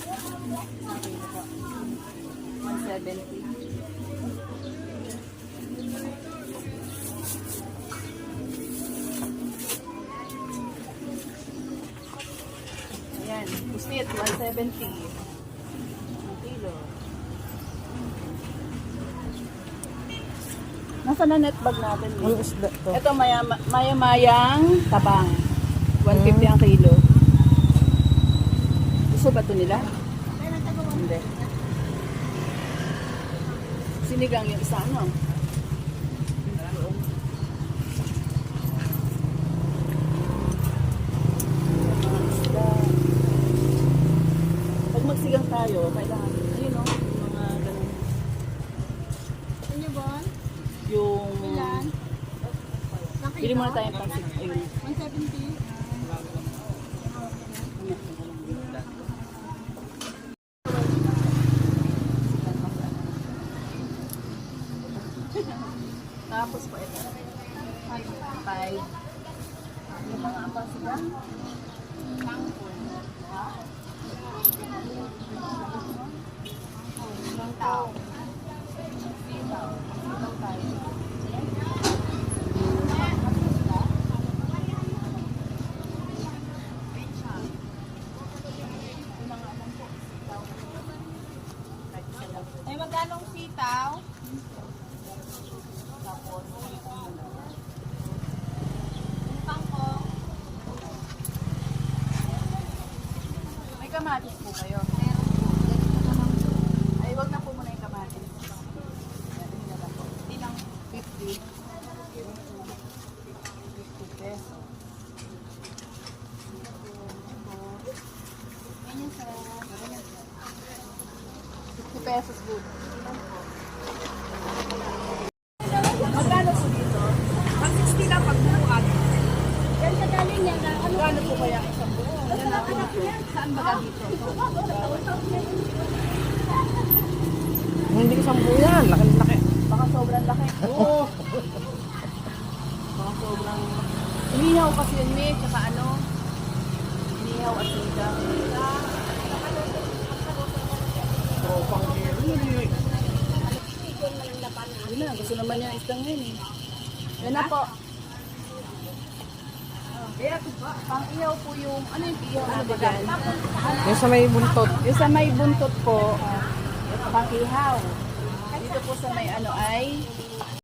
170. Ayan, pusit, 170. Ang kilo. Nasa na net bag natin? Ano isda to? Ito maya-mayang tabang. 150 ang kilo. Gusto ba ito nila? Hindi. Sinigang yung isa, ano? Pag magsigang tayo, kailangan, ayun o, yung mga ganun. Ano ba? Yung, Ilan? bili muna tayong pansit. Ayun. 170. Tapos po ito. 5. Yung mga apang sigang. Ilang tao? Sitaw. Sitaw tayo. Ay, magkanong sitaw? Tapos, Kangkong. may kamatis po kayo. Ay, wag na po muna yung kamatis. Hindi lang 50. 50 pesos. Ganyan sa... 50 pesos good. Magkano po dito? 160 lang pagbuhat. Yan sa galing yan. Ano Magkano po kaya isang buo? Yan natin ito. Saan ba dito? Hindi isang buyan. Laki-laki. Baka sobrang laki. Oo. Baka sobrang... Inihaw kasi yun, Mick. Tsaka ano? Inihaw at sinigang. Yun na, gusto naman niya isang yun eh. Yan na po. Pang-ihaw po yung... Ano yung ihaw na ba yan? Yung sa may buntot. Yung sa may buntot po, pang-ihaw. Dito po sa may ano ay